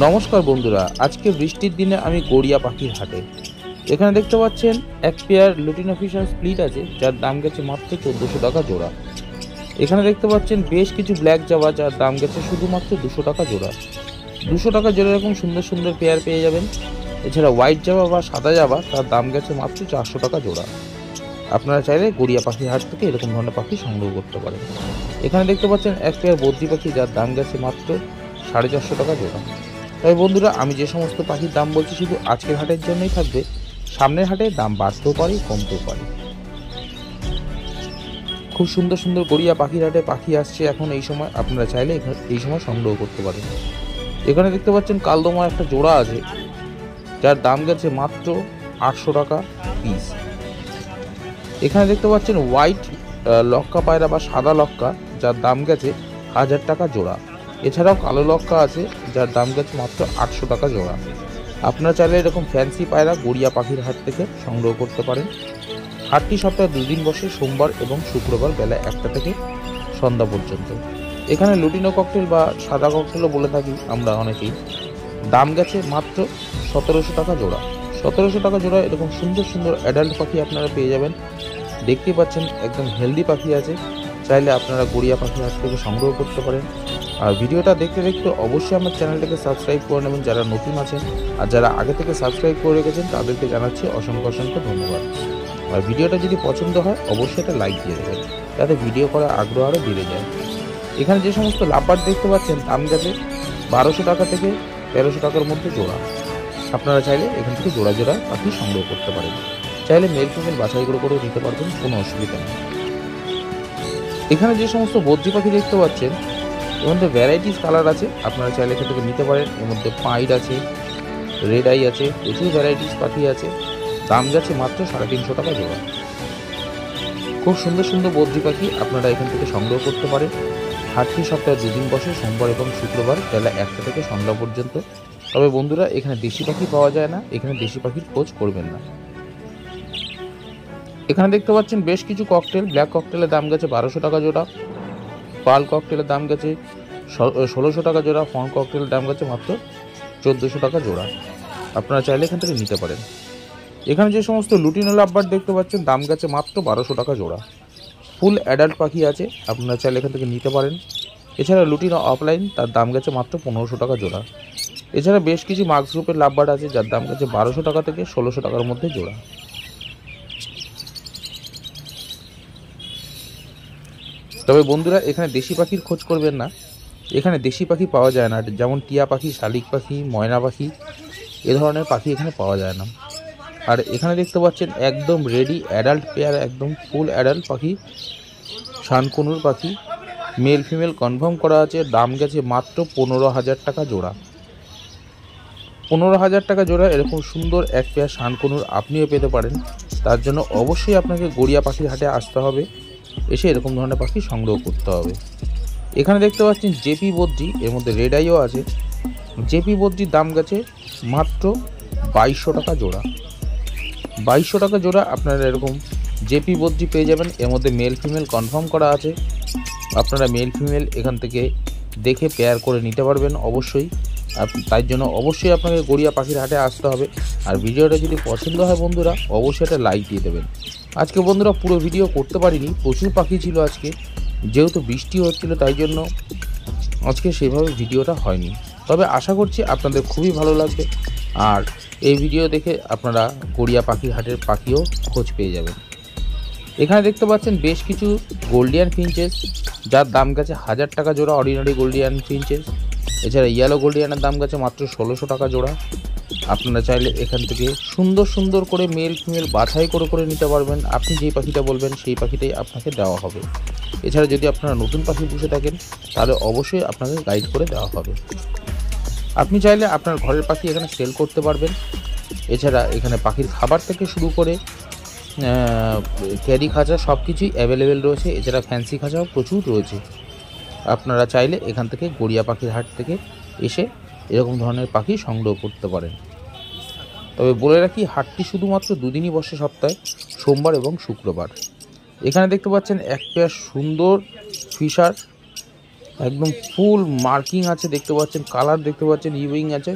নমস্কার বন্ধুরা, আজকে বৃষ্টির দিনে আমি গড়িয়া পাখির হাটে। এখানে দেখতে পাচ্ছেন এক পেয়ার লুটিনো ফিশার স্প্লিট আছে, যার দাম গেছে মাত্র 1400 টাকা জোড়া। এখানে দেখতে পাচ্ছেন বেশ কিছু ব্ল্যাক জাভা, যার দাম গেছে শুধুমাত্র 200 টাকা জোড়া। 200 টাকা জোড়া এরকম সুন্দর সুন্দর পেয়ার পেয়ে যাবেন। এছাড়া হোয়াইট জাভা বা সাদা জাভা, তার দাম গেছে মাত্র 400 টাকা জোড়া। আপনারা চাইলে গড়িয়া পাখির হাট থেকে এরকম ধরনের পাখি সংগ্রহ করতে পারেন। এখানে দেখতে পাচ্ছেন এক পেয়ার বদ্রি পাখি, যার দাম গেছে মাত্র 450 টাকা জোড়া। তবে বন্ধুরা, আমি যে সমস্ত পাখির দাম বলছি শুধু আজকের হাটের জন্যই থাকবে। সামনের হাটে দাম বাড়তেও পারে, কমতেও পারে। খুব সুন্দর সুন্দর গড়িয়া পাখির হাটে পাখি আসছে এখন এই সময়, আপনারা চাইলে এই সময় সংগ্রহ করতে পারেন। এখানে দেখতে পাচ্ছেন কালদমা একটা জোড়া আছে, যার দাম গেছে মাত্র 800 টাকা পিস। এখানে দেখতে পাচ্ছেন হোয়াইট লক্কা পায়রা বা সাদা লক্কা, যার দাম গেছে 1000 টাকা জোড়া। এছাড়াও কালো লক্কা আছে, যার দাম গেছে মাত্র 800 টাকা জোড়া। আপনারা চাইলে এরকম ফ্যান্সি পায়রা গড়িয়া পাখির হাট থেকে সংগ্রহ করতে পারেন। হাটটি সপ্তাহে 2 দিন বসে, সোমবার এবং শুক্রবার বেলা 1টা থেকে সন্ধ্যা পর্যন্ত। এখানে লুটিনো ককটেল বা সাদা ককটেলও বলে থাকি আমরা অনেকেই। দাম গেছে মাত্র 1700 টাকা জোড়া। 1700 টাকা জোড়া এরকম সুন্দর সুন্দর অ্যাডাল্ট পাখি আপনারা পেয়ে যাবেন। দেখতেই পাচ্ছেন একদম হেলদি পাখি আছে, চাইলে আপনারা গড়িয়া পাখির হাট থেকে সংগ্রহ করতে পারেন। আর ভিডিওটা দেখতে দেখতে অবশ্যই আমার চ্যানেলটাকে সাবস্ক্রাইব করে নেবেন যারা নতুন আছেন, আর যারা আগে থেকে সাবস্ক্রাইব করে রেখেছেন তাদেরকে জানাচ্ছি অসংখ্য অসংখ্য ধন্যবাদ। আর ভিডিওটা যদি পছন্দ হয় অবশ্যই একটা লাইক দিয়ে দেবেন, যাতে ভিডিও করার আগ্রহ আরও বেড়ে যায়। এখানে যে সমস্ত লাভবার্ড দেখতে পাচ্ছেন দাম গেছে 1200 টাকা থেকে 1300 টাকার মধ্যে জোড়া। আপনারা চাইলে এখান থেকে জোড়া জোড়া পাখি সংগ্রহ করতে পারেন। চাইলে মেল ফিমেল বাছাই করে করেও নিতে পারবেন, কোনো অসুবিধা নেই। এখানে যে সমস্ত বদ্রি পাখি দেখতে পাচ্ছেন, এর মধ্যে ভ্যারাইটিস কালার আছে, আপনারা চাইলে এখান থেকে নিতে পারেন। এর মধ্যে পাইড আছে, রেড আই আছে, প্রচুর ভ্যারাইটিস পাখি আছে। দাম গেছে মাত্র 350 টাকা জোড়া। খুব সুন্দর সুন্দর বদ্রি পাখি আপনারা এখান থেকে সংগ্রহ করতে পারেন। হাটটি সপ্তাহে 2 দিন বসে, সোমবার এবং শুক্রবার বেলা 1টা থেকে সন্ধ্যা পর্যন্ত। তবে বন্ধুরা, এখানে দেশি পাখি পাওয়া যায় না, এখানে দেশি পাখির খোঁজ করবেন না। এখানে দেখতে পাচ্ছেন বেশ কিছু ককটেল। ব্ল্যাক ককটেলের দাম গেছে 1200 টাকা জোড়া। পার্ল ককটেলের দাম গেছে 1600 টাকা জোড়া। ফন ককটেলের দাম গেছে মাত্র 1400 টাকা জোড়া। আপনারা চাইলে এখান থেকে নিতে পারেন। এখানে যে সমস্ত লুটিনো লাভবার্ড দেখতে পাচ্ছেন দাম গেছে মাত্র 1200 টাকা জোড়া। ফুল অ্যাডাল্ট পাখি আছে, আপনারা চাইলে এখান থেকে নিতে পারেন। এছাড়া লুটিনো অফলাইন, তার দাম গেছে মাত্র 1500 টাকা জোড়া। এছাড়া বেশ কিছু মার্কস গ্রুপের লাভবার্ড আছে, যার দাম গেছে 1200 টাকা থেকে 1600 টাকার মধ্যে জোড়া। তবে বন্ধুরা, এখানে দেশি পাখির খোঁজ করবেন না, এখানে দেশি পাখি পাওয়া যায় না। যেমন টিয়া পাখি, শালিক পাখি, ময়না পাখি, এ ধরনের পাখি এখানে পাওয়া যায় না। আর এখানে দেখতে পাচ্ছেন একদম রেডি অ্যাডাল্ট পেয়ার, একদম ফুল অ্যাডাল্ট পাখি, শানকুনুর পাখি, মেল ফিমেল কনফার্ম করা আছে। দাম গেছে মাত্র 15,000 টাকা জোড়া। 15,000 টাকা জোড়া এরকম সুন্দর এক পেয়ার শানকুনুর আপনিও পেতে পারেন। তার জন্য অবশ্যই আপনাকে গড়িয়া পাখির হাটে আসতে হবে, এসে এরকম ধরনের পাখি সংগ্রহ করতে হবে। এখানে দেখতে পাচ্ছেন জেপি বদ্রি, এর মধ্যে রেড আইও আছে। জেপি বদ্রির দাম গেছে মাত্র 2200 টাকা জোড়া। 2200 টাকা জোড়া আপনারা এরকম জেপি বদ্রি পেয়ে যাবেন। এর মধ্যে মেল ফিমেল কনফার্ম করা আছে, আপনারা মেল ফিমেল এখান থেকে দেখে পেয়ার করে নিতে পারবেন অবশ্যই। তাই জন্য অবশ্যই আপনাকে গড়িয়া পাখির হাটে আসতে হবে। আর ভিডিওটা যদি পছন্দ হয় বন্ধুরা, অবশ্যই একটা লাইক দিয়ে দেবেন। আজকে বন্ধুরা পুরো ভিডিও করতে পারিনি, প্রচুর পাখি ছিল আজকে, যেহেতু বৃষ্টি হচ্ছিল তাই জন্য আজকে সেভাবে ভিডিওটা হয়নি। তবে আশা করছি আপনাদের খুবই ভালো লাগবে, আর এই ভিডিও দেখে আপনারা গড়িয়া পাখির হাটের পাখিও খোঁজ পেয়ে যাবেন। এখানে দেখতে পাচ্ছেন বেশ কিছু গোল্ডিয়ান ফিঞ্চেস, যার দাম গেছে 1000 টাকা জোড়া, অর্ডিনারি গোল্ডিয়ান ফিঞ্চেস। এছাড়া ইয়েলো গোল্ডিয়ানের দাম গেছে মাত্র 1600 টাকা জোড়া। আপনারা চাইলে এখান থেকে সুন্দর সুন্দর করে মেল ফিমেল বাছাই করে করে নিতে পারবেন। আপনি যেই পাখিটা বলবেন সেই পাখিটাই আপনাকে দেওয়া হবে। এছাড়া যদি আপনারা নতুন পাখি পুষে থাকেন তাহলে অবশ্যই আপনাকে গাইড করে দেওয়া হবে। আপনি চাইলে আপনার ঘরের পাখি এখানে সেল করতে পারবেন। এছাড়া এখানে পাখির খাবার থেকে শুরু করে ক্যারি খাঁচা সব কিছুই অ্যাভেলেবেল রয়েছে। এছাড়া ফ্যান্সি খাঁচাও প্রচুর রয়েছে। আপনারা চাইলে এখান থেকে গড়িয়া পাখির হাট থেকে এসে এরকম ধরনের পাখি সংগ্রহ করতে পারেন। তবে বলে রাখি, হাটটি শুধুমাত্র 2 দিনই বসে সপ্তাহে, সোমবার এবং শুক্রবার। এখানে দেখতে পাচ্ছেন এক পেয়ার সুন্দর ফিশার একদম ফুল মার্কিং আছে, দেখতে পাচ্ছেন কালার দেখতে পাচ্ছেন, ইউইং আছে।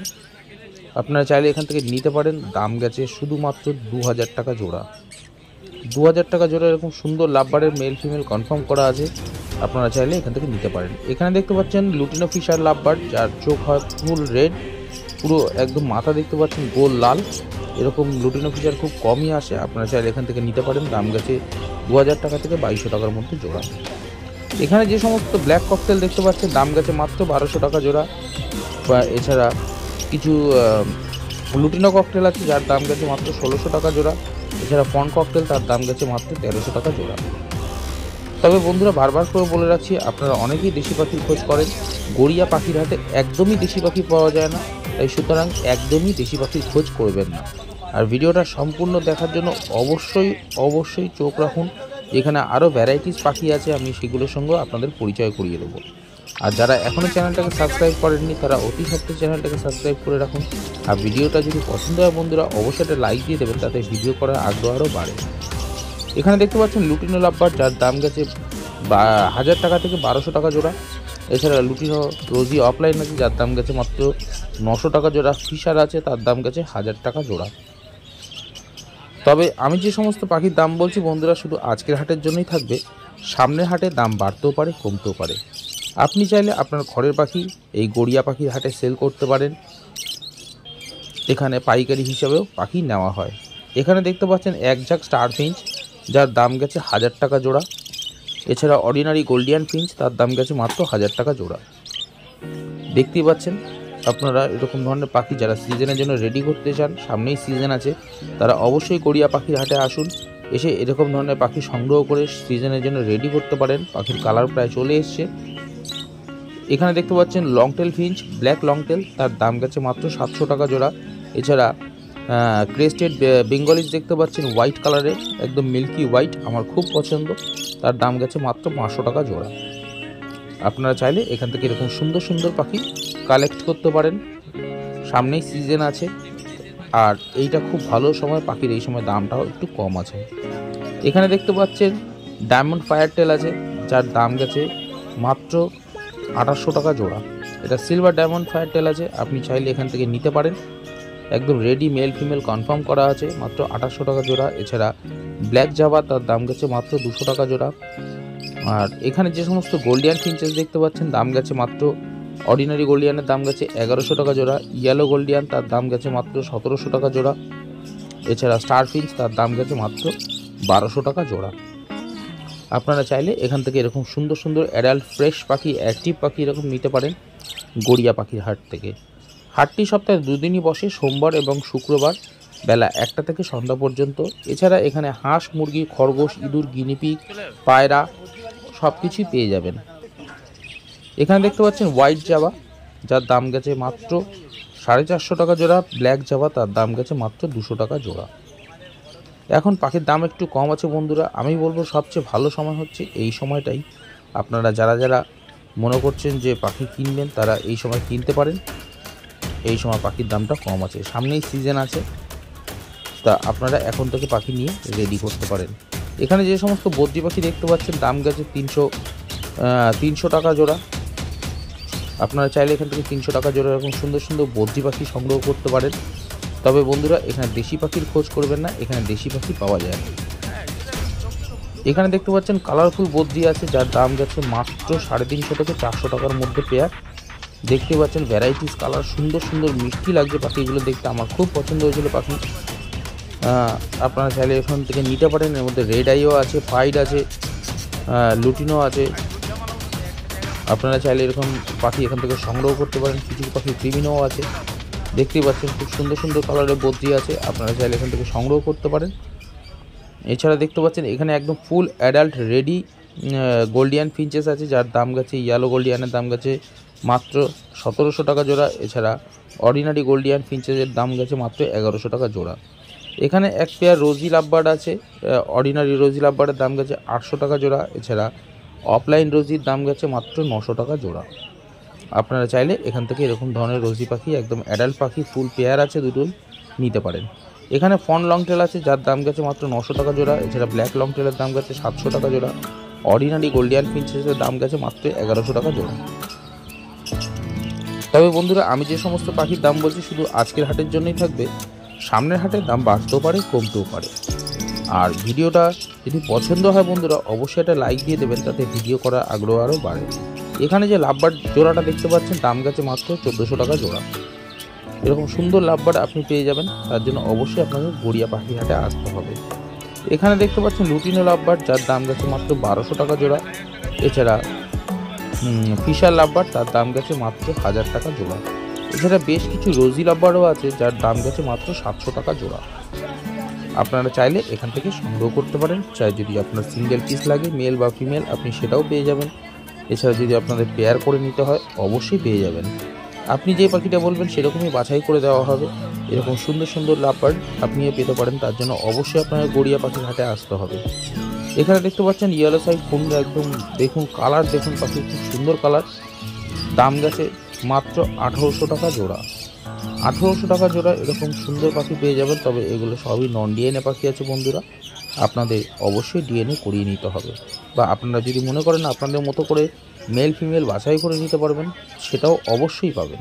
আপনারা চাইলে এখান থেকে নিতে পারেন। দাম গেছে শুধুমাত্র 2000 টাকা জোড়া। 2000 টাকা জোড়া এরকম সুন্দর লাভবারের মেল ফিমেল কনফার্ম করা আছে, আপনারা চাইলে এখান থেকে নিতে পারেন। এখানে দেখতে পাচ্ছেন লুটিনো ফিশার লাভবার্ড, যার চোখ হয় ফুল রেড, পুরো একদম মাথা দেখতে পাচ্ছেন গোল লাল। এরকম লুটিনো ফিশার খুব কমই আসে, আপনারা চাইলে এখান থেকে নিতে পারেন। দাম গেছে 2000 টাকা থেকে 2200 টাকার মধ্যে জোড়া। এখানে যে সমস্ত ব্ল্যাক ককটেল দেখতে পাচ্ছেন দাম গেছে মাত্র 1200 টাকা জোড়া। বা এছাড়া কিছু লুটিনো ককটেল আছে যার দাম গেছে মাত্র 1600 টাকা জোড়া। এছাড়া ফন ককটেল, তার দাম গেছে মাত্র 1300 টাকা জোড়া। তবে বন্ধুরা বারবার করে বলে রাখছি, আপনারা অনেকেই দেশি পাখির খোঁজ করেন, গড়িয়া পাখির হাটে একদমই দেশি পাখি পাওয়া যায় না, তাই সুতরাং একদমই দেশি পাখির খোঁজ করবেন না। আর ভিডিওটা সম্পূর্ণ দেখার জন্য অবশ্যই চোখ রাখুন, এখানে আরও ভ্যারাইটিস পাখি আছে, আমি সেগুলোর সঙ্গে আপনাদের পরিচয় করিয়ে দেবো। আর যারা এখনও চ্যানেলটাকে সাবস্ক্রাইব করেননি তারা অতি সত্ত্বর চ্যানেলটাকে সাবস্ক্রাইব করে রাখুন। আর ভিডিওটা যদি পছন্দ হয় বন্ধুরা অবশ্যই একটা লাইক দিয়ে দেবেন, তাতে ভিডিও করার আগ্রহ আরও বাড়ে। এখানে দেখতে পাচ্ছেন লুটিনো লাভবার্ড, যার দাম গেছে 1000 টাকা থেকে 1200 টাকা জোড়া। এছাড়া লুটিনো রোজি অফলাইন আছে, যার দাম গেছে মাত্র 900 টাকা জোড়া। ফিশার আছে, তার দাম গেছে 1000 টাকা জোড়া। তবে আমি যে সমস্ত পাখির দাম বলছি বন্ধুরা শুধু আজকের হাটের জন্যই থাকবে, সামনের হাটে দাম বাড়তেও পারে কমতেও পারে। আপনি চাইলে আপনার ঘরের পাখি এই গড়িয়া পাখির হাটে সেল করতে পারেন, এখানে পাইকারি হিসাবেও পাখি নেওয়া হয়। এখানে দেখতে পাচ্ছেন এক ঝাঁক স্টার ফিঞ্চ, যার দাম গেছে 1000 টাকা জোড়া। এছাড়া অর্ডিনারি গোল্ডিয়ান ফিঞ্চ, তার দাম গেছে মাত্র 1000 টাকা জোড়া। দেখতেই পাচ্ছেন আপনারা এরকম ধরনের পাখি যারা সিজনের জন্য রেডি করতে চান, সামনেই সিজন আছে, তারা অবশ্যই গড়িয়া পাখির হাটে আসুন, এসে এরকম ধরনের পাখি সংগ্রহ করে সিজনের জন্য রেডি করতে পারেন। পাখির কালার প্রায় চলে এসছে। এখানে দেখতে পাচ্ছেন লংটেল ফিঞ্চ, ব্ল্যাক লংটেল, তার দাম গেছে মাত্র 700 টাকা জোড়া। এছাড়া ক্রেস্টেড বেঙ্গলিজ দেখতে পাচ্ছেন হোয়াইট কালারের, একদম মিল্কি হোয়াইট, আমার খুব পছন্দ, তার দাম গেছে মাত্র 500 টাকা জোড়া। আপনারা চাইলে এখান থেকে এরকম সুন্দর সুন্দর পাখি কালেক্ট করতে পারেন, সামনেই সিজন আছে, আর এইটা খুব ভালো সময়, পাখির এই সময় দামটাও একটু কম আছে। এখানে দেখতে পাচ্ছেন ডায়মন্ড ফায়ার টেল আছে, যার দাম গেছে মাত্র 2800 টাকা জোড়া। এটা সিলভার ডায়মন্ড ফায়ার টেল আছে, আপনি চাইলে এখান থেকে নিতে পারেন, একদম রেডি মেল ফিমেল কনফার্ম করা আছে, মাত্র 2800 টাকা জোড়া। এছাড়া ব্ল্যাক জাভা, তার দাম গেছে মাত্র 200 টাকা জোড়া। আর এখানে যে সমস্ত গোল্ডিয়ান ফিঞ্চেস দেখতে পাচ্ছেন দাম গেছে মাত্র, অর্ডিনারি গোল্ডিয়ানের দাম গেছে 1100 টাকা জোড়া। ইয়েলো গোল্ডিয়ান, তার দাম গেছে মাত্র 1700 টাকা জোড়া। এছাড়া স্টার ফিঞ্চ, তার দাম গেছে মাত্র 1200 টাকা জোড়া। আপনারা চাইলে এখান থেকে এরকম সুন্দর সুন্দর অ্যাডাল্ট ফ্রেশ পাখি, অ্যাক্টিভ পাখি এরকম নিতে পারেন গড়িয়া পাখির হাট থেকে। হাটটি সপ্তাহে 2 দিনই বসে, সোমবার এবং শুক্রবার বেলা 1টা থেকে সন্ধ্যা পর্যন্ত। এছাড়া এখানে হাঁস, মুরগি, খরগোশ, ইঁদুর, গিনিপিগ, পায়রা সব কিছুই পেয়ে যাবেন। এখানে দেখতে পাচ্ছেন হোয়াইট জাভা, যার দাম গেছে মাত্র 450 টাকা জোড়া। ব্ল্যাক জাভা, তার দাম গেছে মাত্র 200 টাকা জোড়া। এখন পাখির দাম একটু কম আছে বন্ধুরা, আমি বলবো সবচেয়ে ভালো সময় হচ্ছে এই সময়টাই। আপনারা যারা মনে করছেন যে পাখি কিনবেন তারা এই সময় কিনতে পারেন, এই সময় পাখির দামটা কম আছে, সামনেই সিজন আছে, তা আপনারা এখন থেকে পাখি নিয়ে রেডি করতে পারেন। এখানে যে সমস্ত বদ্রি পাখি দেখতে পাচ্ছেন দাম গেছে 300 টাকা জোড়া। আপনারা চাইলে এখান থেকে 300 টাকা জোড়া এরকম সুন্দর সুন্দর বদ্রি পাখি সংগ্রহ করতে পারেন। তবে বন্ধুরা এখানে দেশি পাখির খোঁজ করবেন না, এখানে দেশি পাখি পাওয়া যায় না। এখানে দেখতে পাচ্ছেন কালারফুল বদ্রি আছে, যার দাম গেছে মাত্র 350 থেকে 400 টাকার মধ্যে পেয়ার। দেখতে পাচ্ছেন ভ্যারাইটিস কালার, সুন্দর সুন্দর মিষ্টি লাগছে পাখিগুলো দেখতে, আমার খুব পছন্দ হয়েছিল পাখি। আপনারা চাইলে এখান থেকে নিতে পারেন। এর মধ্যে রেড আইও আছে, পাইড আছে, লুটিনো আছে। আপনারা চাইলে এরকম পাখি এখান থেকে সংগ্রহ করতে পারেন। কিছু পাখি ক্রিমিনো আছে, দেখতেই পাচ্ছেন খুব সুন্দর সুন্দর কালারের বদ্রি আছে, আপনারা চাইলে এখান থেকে সংগ্রহ করতে পারেন। এছাড়া দেখতে পাচ্ছেন এখানে একদম ফুল অ্যাডাল্ট রেডি গোল্ডিয়ান ফিঞ্চেস আছে, যার দাম গেছে, ইয়েলো গোল্ডিয়ানের দাম গেছে মাত্র 1700 টাকা জোড়া। এছাড়া অর্ডিনারি গোল্ডিয়ান ফিঞ্চেসের দাম গেছে মাত্র 1100 টাকা জোড়া। এখানে এক পেয়ার রোজি লাভবার্ড আছে, অর্ডিনারি রোজি লাভবার্ডের দাম গেছে 800 টাকা জোড়া। এছাড়া অফলাইন রোজির দাম গেছে মাত্র 900 টাকা জোড়া। আপনারা চাইলে এখান থেকে এরকম ধরনের রোজি পাখি, একদম অ্যাডাল্ট পাখি ফুল পেয়ার আছে দুটো, নিতে পারেন। এখানে ফন লং টেল আছে, যার দাম গেছে মাত্র 900 টাকা জোড়া। এছাড়া ব্ল্যাক লং টেলের দাম গেছে 700 টাকা জোড়া। অর্ডিনারি গোল্ডিয়ান প্রিন্সেসের দাম গেছে মাত্র 1100 টাকা জোড়া। তবে বন্ধুরা, আমি যে সমস্ত পাখির দাম বলছি শুধু আজকের হাটের জন্যই থাকবে, সামনের হাটের দাম বাড়তেও পারে কমতেও পারে। আর ভিডিওটা যদি পছন্দ হয় বন্ধুরা, অবশ্যই একটা লাইক দিয়ে দেবেন, তাতে ভিডিও করার আগ্রহ আরও বাড়ে। এখানে যে লাভবার্ড জোড়াটা দেখতে পাচ্ছেন দাম গেছে মাত্র 1400 টাকা জোড়া। এরকম সুন্দর লাভবার্ড আপনি পেয়ে যাবেন, তার জন্য অবশ্যই আপনাকে গড়িয়া পাখি হাটে আসতে হবে। এখানে দেখতে পাচ্ছেন লুটিনো লাভবার্ড, যার দাম গেছে মাত্র 1200 টাকা জোড়া। এছাড়া ফিশার লাভবার্ড, তার দাম গেছে মাত্র 1000 টাকা জোড়া। এছাড়া বেশ কিছু রোজি লাভবার্ডও আছে, যার দাম গেছে মাত্র 700 টাকা জোড়া। আপনারা চাইলে এখান থেকে সংগ্রহ করতে পারেন। চাই যদি আপনার সিঙ্গেল পিস লাগে মেল বা ফিমেল, আপনি সেটাও পেয়ে যাবেন। এছাড়া যদি আপনাদের পেয়ার করে নিতে হয় অবশ্যই পেয়ে যাবেন। আপনি যে পাখিটা বলবেন সেরকমই বাছাই করে দেওয়া হবে। এরকম সুন্দর সুন্দর লাভবার্ড আপনিও পেতে পারেন, তার জন্য অবশ্যই আপনাকে গড়িয়া পাখির হাটে আসতে হবে। এখানে দেখতে পাচ্ছেন ইয়েলো সাইড কুন্ডা, একদম দেখুন কালার, দেখুন পাখির খুব সুন্দর কালার। দাম গেছে মাত্র 1800 টাকা জোড়া। 1800 টাকা জোড়া এরকম সুন্দর পাখি পেয়ে যাবেন। তবে এগুলো সবই নন ডিএনএ পাখি আছে বন্ধুরা, আপনাদের অবশ্যই ডিএনএ করিয়ে নিতে হবে। বা আপনারা যদি মনে করেন আপনাদের মতো করে মেল ফিমেল বাছাই করে নিতে পারবেন, সেটাও অবশ্যই পাবেন।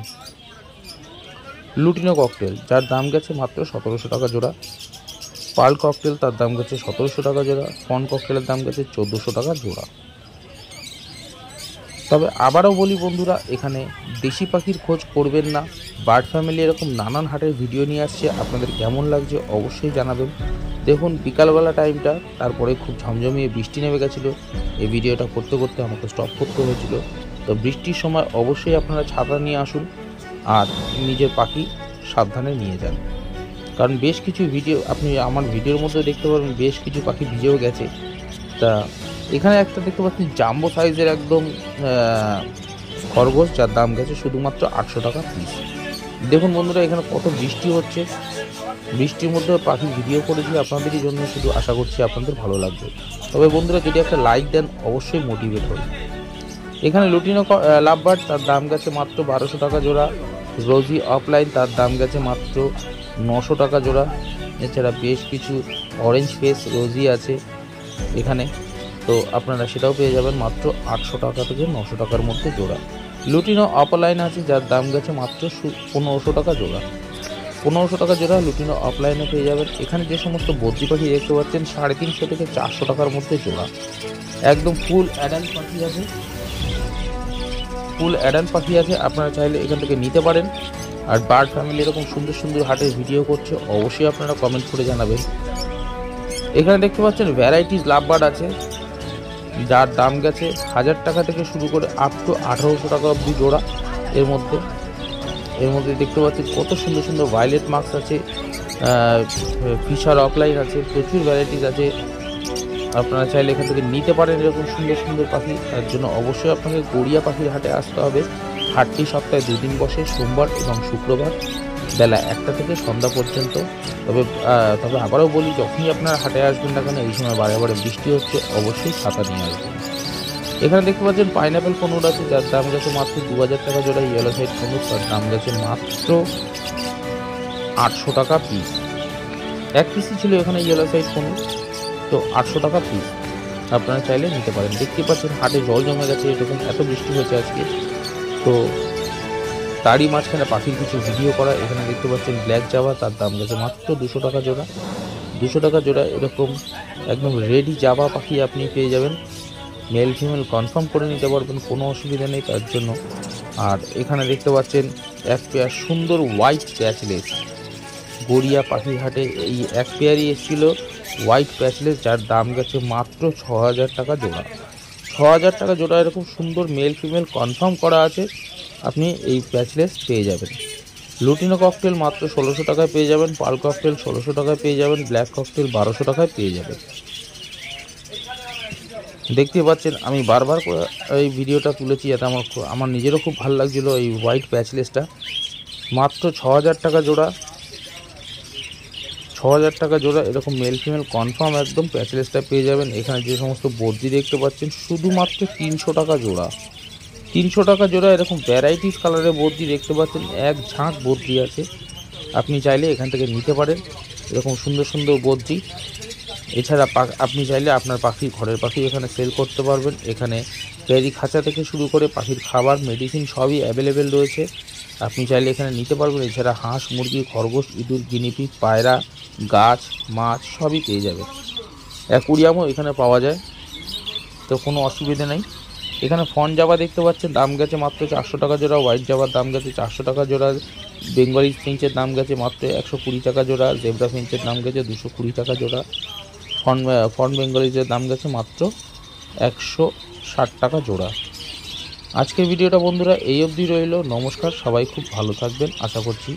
লুটিনো ককটেল, যার দাম গেছে মাত্র 1700 টাকা জোড়া। পার্ল ককটেল, তার দাম গেছে 1700 টাকা জোড়া। ফন ককটেলের দাম গেছে 1400 টাকা জোড়া। তবে আবারও বলি বন্ধুরা, এখানে দেশি পাখির খোঁজ করবেন না। বার্ড ফ্যামিলি এরকম নানান হাটের ভিডিও নিয়ে আসছে, আপনাদের কেমন লাগছে অবশ্যই জানাবেন। দেখুন বিকালবেলা টাইমটা, তারপরে খুব ঝমঝমিয়ে বৃষ্টি নেমে গেছিলো। এই ভিডিওটা করতে করতে আমাকে স্টপ করতে হয়েছিল। তো বৃষ্টির সময় অবশ্যই আপনারা ছাতা নিয়ে আসুন আর নিজের পাখি সাবধানে নিয়ে যান, কারণ বেশ কিছু ভিডিও আপনি আমার ভিডিওর মধ্যে দেখতে পাবেন, বেশ কিছু পাখি ভিজেও গেছে। তা এখানে একটা দেখতে পাচ্ছি জাম্বো সাইজের একদম খরগোশ, যার দাম গেছে শুধুমাত্র 800 টাকা পিস। দেখুন বন্ধুরা, এখানে কত বৃষ্টি হচ্ছে, বৃষ্টির মধ্যে পাখির ভিডিও করেছি আপনাদেরই জন্য, শুধু আশা করছি আপনাদের ভালো লাগবে। তবে বন্ধুরা যদি একটা লাইক দেন অবশ্যই মোটিভেট হই। এখানে লুটিনো লাভবার্ড, তার দাম গেছে মাত্র 1200 টাকা জোড়া। রোজি অফলাইন, তার দাম গেছে মাত্র 900 টাকা জোড়া। এছাড়া বেশ কিছু অরেঞ্জ ফেস রোজি আছে এখানে, তো আপনারা সেটাও পেয়ে যাবেন মাত্র 800 টাকা থেকে 900 টাকার মধ্যে জোড়া। লুটিনো অফলাইন আছে, যার দাম গেছে মাত্র 1500 টাকা জোড়া। 1500 টাকা জোড়া লুটিনো অফলাইনে পেয়ে যাবেন। এখানে যে সমস্ত বদ্রি পাখি দেখতে পাচ্ছেন 350 থেকে 400 টাকার মধ্যে জোড়া। একদম ফুল অ্যাডাল্ট পাখি আছে, ফুল অ্যাডাল্ট পাখি আছে, আপনারা চাইলে এখান থেকে নিতে পারেন। আর বার্ড ফ্যামিলি এরকম সুন্দর সুন্দর হাটের ভিডিও করছে, অবশ্যই আপনারা কমেন্ট করে জানাবেন। এখানে দেখতে পাচ্ছেন ভ্যারাইটিস লাভবার্ড আছে, যার দাম গেছে 1000 টাকা থেকে শুরু করে আপ টু 1800 টাকা অবধি জোড়া। এর মধ্যে দেখতে পাচ্ছেন কত সুন্দর সুন্দর ভায়োলেট মার্কস আছে, ফিশার অফলাইন আছে, প্রচুর ভ্যারাইটিস আছে। আপনারা চাইলে এখান থেকে নিতে পারেন এরকম সুন্দর সুন্দর পাখি। তার জন্য অবশ্যই আপনাকে গড়িয়া পাখির হাটে আসতে হবে। হাটটি সপ্তাহে 2 দিন বসে, সোমবার এবং শুক্রবার বেলা 1টা থেকে সন্ধ্যা পর্যন্ত। তবে আবারও বলি, যখনই আপনারা হাটে আসবেন না কেন, এই সময় বারে বারে বৃষ্টি হচ্ছে, অবশ্যই ছাতা নিয়ে আসবেন। এখানে দেখতে পাচ্ছেন পাইনাপেল কনুর আছে, যার দাম গেছে মাত্র 2000 টাকা জোড়া। ইয়েলো সাইড কনুর, তার দাম গেছে মাত্র 800 টাকা পিস। এক পিসই ছিল এখানে ইয়েলো সাইড কনুর, তো 800 টাকা পিস। আপনারা চাইলে নিতে পারেন। দেখতে পাচ্ছেন হাটে জল জমে গেছে, এরকম এত বৃষ্টি হয়েছে আজকে, তো তারই মাঝখানে পাখির কিছু ভিডিও করা। এখানে দেখতে পাচ্ছেন ব্ল্যাক জাভা, তার দাম গেছে মাত্র 200 টাকা জোড়া। 200 টাকা জোড়া এরকম একদম রেডি জাভা পাখি আপনি পেয়ে যাবেন। মেল ফিমেল কনফার্ম করে নিতে পারবেন, কোনো অসুবিধা নেই তার জন্য। আর এখানে দেখতে পাচ্ছেন এক পেয়ার সুন্দর হোয়াইট প্যাচলেস, গড়িয়া পাখির হাটে এই এক পেয়ারই এসেছিল হোয়াইট প্যাচলেস, যার দাম গেছে মাত্র 6000 টাকা জোড়া। 6000 টাকা জোড়া এরকম সুন্দর মেল ফিমেল কনফার্ম করা আছে, আপনি এই প্যাচলেস পেয়ে যাবেন। লুটিনো ককটেল মাত্র 1600 টাকায় পেয়ে যাবেন। পার্ল ককটেল 1600 টাকায় পেয়ে যাবেন। ব্ল্যাক ককটেল 1200 টাকায় পেয়ে যাবেন। দেখতে পাচ্ছেন আমি বারবার করে এই ভিডিওটা তুলেছি, এতে আমার নিজেরও খুব ভালো লাগছিলো। এই হোয়াইট প্যাচলেসটা মাত্র 6000 টাকা জোড়া। 6000 টাকা জোড়া এরকম মেল ফিমেল কনফার্ম একদম প্যাচলেসটা পেয়ে যাবেন। এখানে যে সমস্ত বর্দি দেখতে পাচ্ছেন শুধুমাত্র 300 টাকা জোড়া। 300 টাকা জোড়া এরকম ভ্যারাইটিস কালারের বর্দি দেখতে পাচ্ছেন, এক ঝাঁক বর্দি আছে, আপনি চাইলে এখান থেকে নিতে পারেন এরকম সুন্দর সুন্দর বর্দি। এছাড়া আপনি চাইলে আপনার পাখির ঘরের পাখি এখানে সেল করতে পারবেন। এখানে ক্যারি খাঁচা থেকে শুরু করে পাখির খাবার, মেডিসিন সবই অ্যাভেলেবেল রয়েছে। আপনি চাইলে এখানে নিতে পারবেন। এছাড়া হাঁস, মুরগি, খরগোশ, ইঁদুর, গিনিপিগ, পায়রা, গাছ, মাছ সবই পেয়ে যাবেন। অ্যাকুরিয়ামও এখানে পাওয়া যায়, তো কোনো অসুবিধে নেই। এখানে ফন জাবা দেখতে পাচ্ছেন, দাম গেছে মাত্র 400 টাকা জোড়া। হোয়াইট জাবার দাম গেছে 400 টাকা জোড়া। বেঙ্গলি ফিঞ্চের দাম গেছে মাত্র 120 টাকা জোড়া। জেব্রা ফিঞ্চের দাম গেছে 220 টাকা জোড়া। ফন বেঙ্গলিজের দাম গেছে মাত্র 160 টাকা জোড়া। আজকের ভিডিওটা বন্ধুরা এই অবধি রইল। নমস্কার, সবাই খুব ভালো থাকবেন আশা করছি।